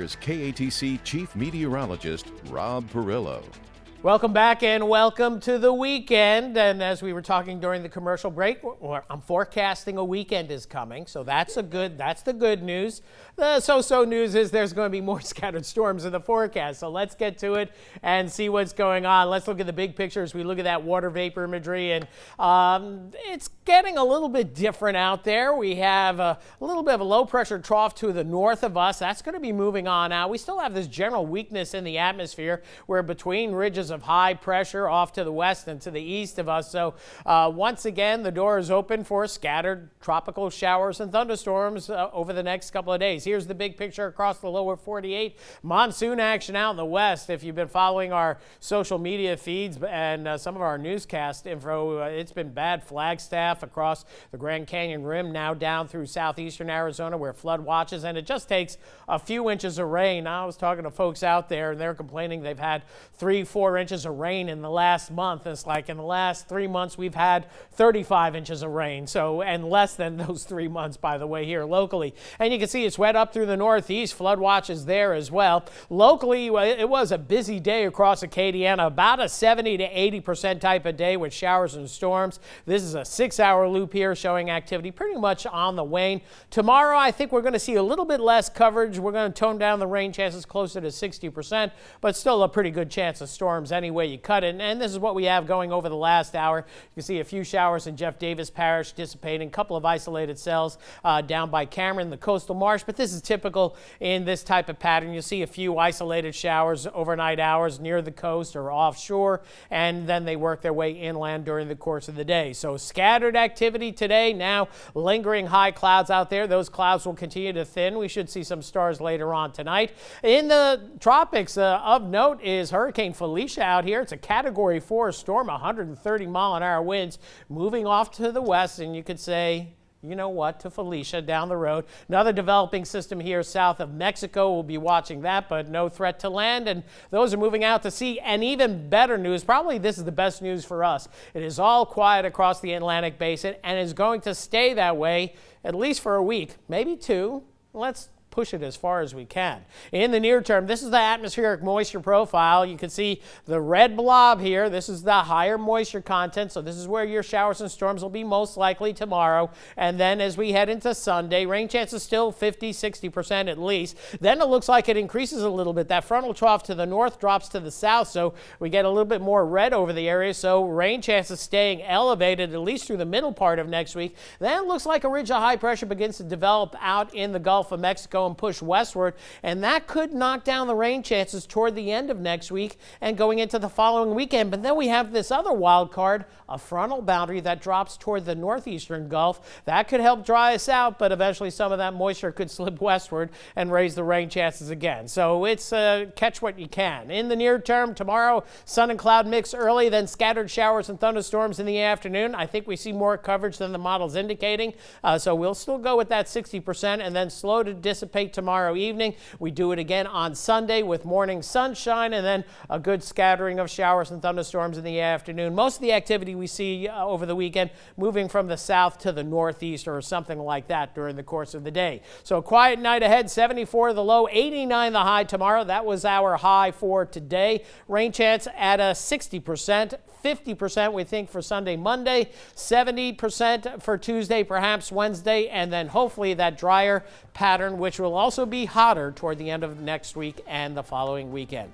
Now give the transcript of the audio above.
here's KATC Chief Meteorologist Rob Perillo. Welcome back and welcome to the weekend. And as we were talking during the commercial break, I'm forecasting a weekend is coming. So that's the good news. The so-so news is there's going to be more scattered storms in the forecast. So let's get to it and see what's going on. Let's look at the big picture as we look at that water vapor imagery. And it's getting a little bit different out there. We have a little bit of a low pressure trough to the north of us. That's going to be moving on out. We still have this general weakness in the atmosphere. We're between ridges of high pressure off to the west and to the east of us. So once again, the door is open for scattered tropical showers and thunderstorms over the next couple of days. Here's the big picture across the lower 48. Monsoon action out in the west. If you've been following our social media feeds and some of our newscast info, it's been bad. Flagstaff across the Grand Canyon Rim, now down through southeastern Arizona where flood watches, and it just takes a few inches of rain. I was talking to folks out there and they're complaining they've had 3-4 inches of rain in the last month. It's like in the last 3 months we've had 35 inches of rain, so, and less than those 3 months, by the way, here locally. And you can see it's wet up through the northeast. Flood watches there as well. Locally, it was a busy day across Acadiana, about a 70 to 80% type of day with showers and storms. This is a 6-hour loop here showing activity pretty much on the wane. Tomorrow, I think we're going to see a little bit less coverage. We're going to tone down the rain chances closer to 60%, but still a pretty good chance of storms any way you cut it. And this is what we have going over the last hour. You can see a few showers in Jeff Davis Parish dissipating, a couple of isolated cells down by Cameron, the coastal marsh, but this is typical in this type of pattern. You'll see a few isolated showers overnight hours near the coast or offshore, and then they work their way inland during the course of the day. So scattered activity today, now lingering high clouds out there. Those clouds will continue to thin. We should see some stars later on tonight. In the tropics, of note is Hurricane Felicia out here. It's a Category 4 storm, 130-mile-an-hour winds moving off to the west, and you could say, you know what, to Felicia down the road. Another developing system here south of Mexico. We'll be watching that, but no threat to land, and those are moving out to sea. And even better news, probably this is the best news for us. It is all quiet across the Atlantic basin and is going to stay that way at least for a week, maybe 2. Let's push it as far as we can. In the near term, this is the atmospheric moisture profile. You can see the red blob here. This is the higher moisture content, so this is where your showers and storms will be most likely tomorrow. And then as we head into Sunday, rain chances still 50-60% at least. Then it looks like it increases a little bit. That frontal trough to the north drops to the south, so we get a little bit more red over the area, so rain chances staying elevated at least through the middle part of next week. Then it looks like a ridge of high pressure begins to develop out in the Gulf of Mexico and push westward, and that could knock down the rain chances toward the end of next week and going into the following weekend. But then we have this other wild card, a frontal boundary that drops toward the northeastern Gulf. That could help dry us out, but eventually some of that moisture could slip westward and raise the rain chances again. So it's catch what you can. In the near term, tomorrow, sun and cloud mix early, then scattered showers and thunderstorms in the afternoon. I think we see more coverage than the model's indicating, so we'll still go with that 60% and then slow to dissipate tomorrow evening. We do it again on Sunday with morning sunshine and then a good scattering of showers and thunderstorms in the afternoon. Most of the activity we see over the weekend moving from the south to the northeast or something like that during the course of the day. So a quiet night ahead, 74 the low, 89 the high tomorrow. That was our high for today. Rain chance at a 60%. 50% we think for Sunday, Monday, 70% for Tuesday, perhaps Wednesday, and then hopefully that drier pattern, which will also be hotter toward the end of next week and the following weekend.